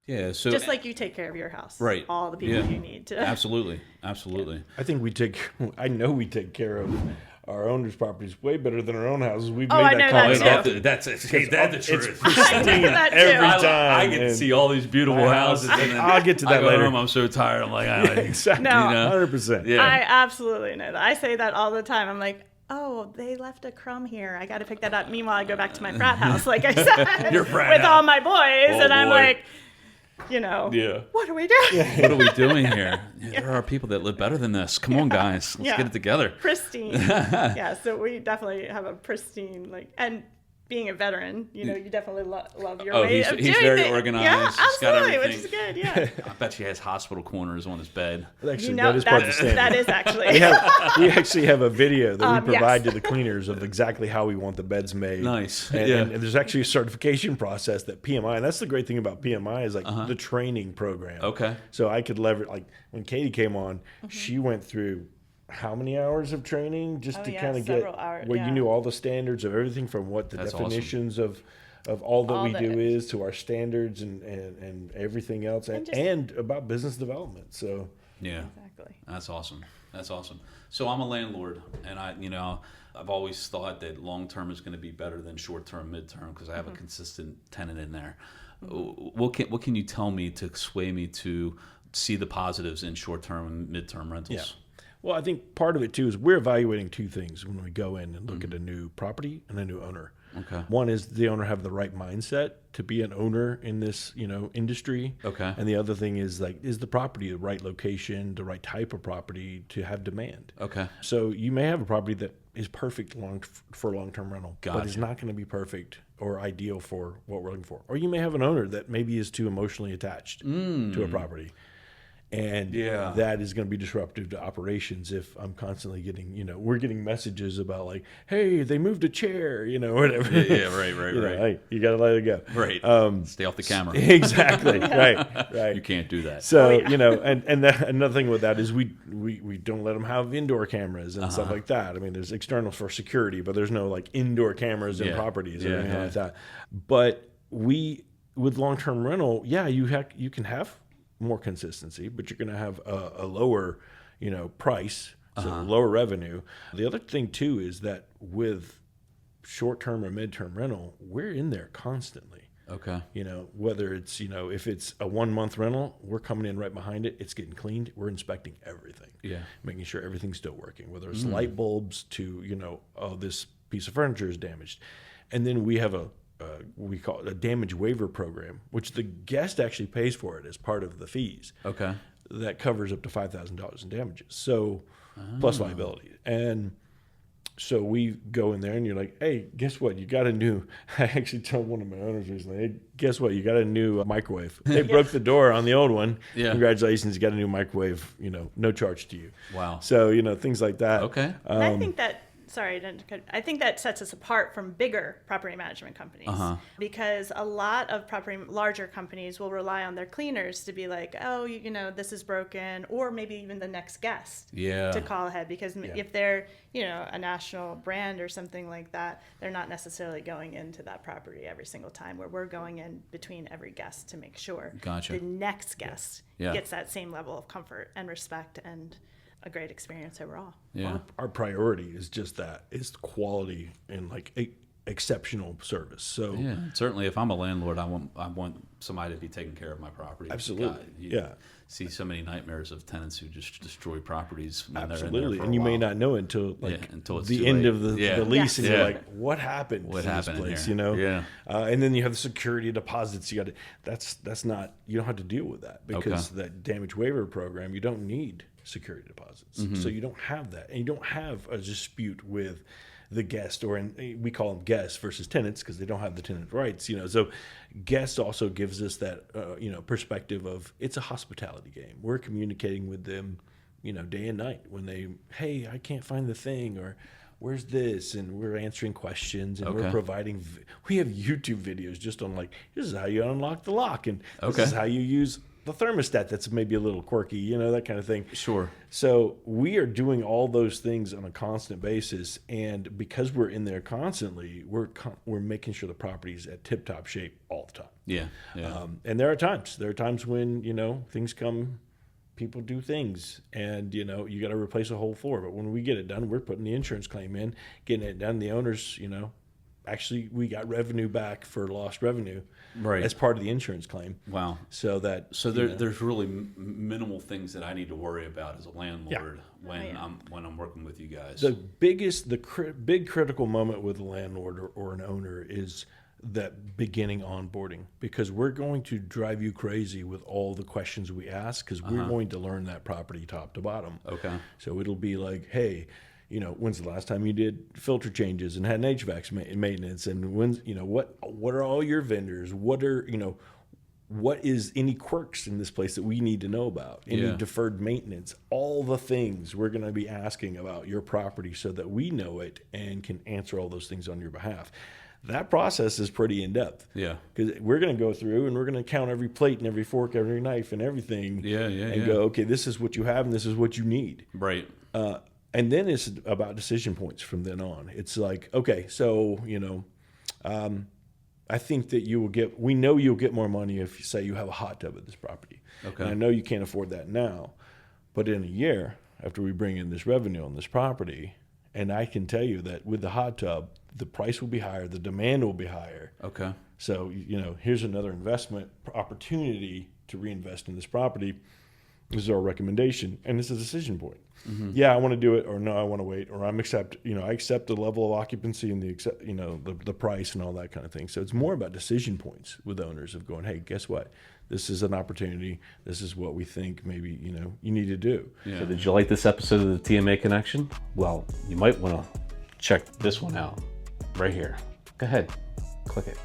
Yeah. So Just like you take care of your house. Right. All the people you need to. Absolutely. I think I know we take care of our owners' properties way better than our own houses. We've I made know that that comment. That's the truth. I do that too. Every time. I get to see all these beautiful houses. And then I'll get to that I go later. home, I'm so tired. I'm like, Exactly. No. 100%. Yeah. I absolutely know that. I say that all the time. I'm like, oh, they left a crumb here. I got to pick that up. Meanwhile, I go back to my frat house, like I said, Your frat with house. all my boys. Oh, and I'm boy. like, Yeah. what are we doing? What are we doing here? Yeah, there are people that live better than this. Come on, guys. Let's get it together. Pristine. Yeah, so we definitely have a pristine, and being a veteran, you definitely love your way of doing he's very things. organized. Yeah, He's got absolutely, everything. which is good, yeah. I bet he has hospital corners on his bed. Actually, that is part of the standard. That is actually. We actually have a video that we provide yes. to the cleaners of exactly how we want the beds made. Nice. And there's actually a certification process that PMI, and that's the great thing about PMI is the training program. Okay. So I could leverage, like when Katie came on, she went through how many hours of training just to kind of get hours, where you knew all the standards of everything from what the That's definitions of all that we do the- is to our standards and everything else and about business development. So Yeah. Exactly. That's awesome. That's awesome. So I'm a landlord, and I've always thought that long term is going to be better than short term, mid term, because I have a consistent tenant in there. What can you tell me to sway me to see the positives in short term and mid term rentals? Yeah. Well, I think part of it too is we're evaluating two things when we go in and look at a new property and a new owner. Okay. One is the owner have the right mindset to be an owner in this, industry. Okay. And the other thing is is the property the right location, the right type of property to have demand? Okay. So you may have a property that is perfect for long-term rental, but Gotcha. is not going to be perfect or ideal for what we're looking for. Or you may have an owner that maybe is too emotionally attached to a property. And that is going to be disruptive to operations if I'm constantly getting, we're getting messages about like, hey, they moved a chair, whatever. Yeah, right. Hey, you got to let it go. Right. Stay off the camera. Exactly. Right. You can't do that. So, and another thing with that is we don't let them have indoor cameras and stuff like that. I mean, there's externals for security, but there's no like indoor cameras in properties or anything like that. But with long-term rental, you can have more consistency, but you're going to have a lower, price, so lower revenue. The other thing too is that with short-term or mid-term rental, we're in there constantly. Okay. Whether it's, if it's a 1 month rental, we're coming in right behind it. It's getting cleaned. We're inspecting everything. Yeah. Making sure everything's still working, whether it's light bulbs to, this piece of furniture is damaged. And then we have we call it a damage waiver program, which the guest actually pays for it as part of the fees. Okay. That covers up to $5,000 in damages. So plus liability. And so we go in there and you're like, hey, guess what? You got a new, I actually told one of my owners recently, hey, guess what? You got a new microwave. They broke the door on the old one. Yeah. Congratulations, you got a new microwave, no charge to you. Wow. So, things like that. Okay. And I think that, I think that sets us apart from bigger property management companies because a lot of larger companies will rely on their cleaners to be like, oh, this is broken, or maybe even the next guest to call ahead because if they're, a national brand or something like that, they're not necessarily going into that property every single time where we're going in between every guest to make sure the next guest gets that same level of comfort and respect and a great experience overall. Yeah. Our priority is just that, is quality and exceptional service. So yeah, certainly if I'm a landlord, I want somebody to be taking care of my property. Absolutely. You see so many nightmares of tenants who just destroy properties when absolutely. they're in there for and you a while. may not know until it's the end of the lease and you're like, what happened to this place, Yeah. And then you have the security deposits. That's not, you don't have to deal with that because that damage waiver program, you don't need security deposits. So you don't have that. And you don't have a dispute with the guest, we call them guests versus tenants because they don't have the tenant rights, So guests also gives us that, perspective of it's a hospitality game. We're communicating with them, day and night when hey, I can't find the thing, or where's this? And we're answering questions and we're providing, we have YouTube videos just on this is how you unlock the lock and this is how you use the thermostat that's maybe a little quirky, you know, that kind of thing. Sure. So we are doing all those things on a constant basis, and because we're in there constantly, we're making sure the property's at tip-top shape all the time. Yeah. Yeah. And there are times when, you know, things come, people do things, and, you know, you got to replace a whole floor. But when we get it done, we're putting the insurance claim in, getting it done. The owners, you know, actually we got revenue back for lost revenue, right, as part of the insurance claim. Wow. So there's really minimal things that I need to worry about as a landlord when I'm working with you guys. The big critical moment with a landlord or an owner is that beginning onboarding, because we're going to drive you crazy with all the questions we ask, because we're going to learn that property top to bottom. Okay. So it'll be like, hey, you know, when's the last time you did filter changes and had an HVAC maintenance? And when's, you know, what are all your vendors? What are, you know, what is any quirks in this place that we need to know about? Any deferred maintenance? All the things we're going to be asking about your property so that we know it and can answer all those things on your behalf. That process is pretty in-depth. Yeah. Because we're going to go through and we're going to count every plate and every fork, every knife and everything. And go, okay, this is what you have and this is what you need. Right. And then it's about decision points from then on. It's like, okay, so, you know, I think that we know you'll get more money if you say you have a hot tub at this property. Okay. And I know you can't afford that now, but in a year, after we bring in this revenue on this property, and I can tell you that with the hot tub, the price will be higher, the demand will be higher. Okay. So, you know, here's another investment opportunity to reinvest in this property. This is our recommendation, and it's a decision point. Mm-hmm. Yeah, I want to do it, or no, I want to wait, or I accept the level of occupancy and the price and all that kind of thing. So it's more about decision points with owners of going, hey, guess what? This is an opportunity. This is what we think maybe, you know, you need to do. Yeah. So did you like this episode of the TMA Connection? Well, you might want to check this one out right here. Go ahead, click it.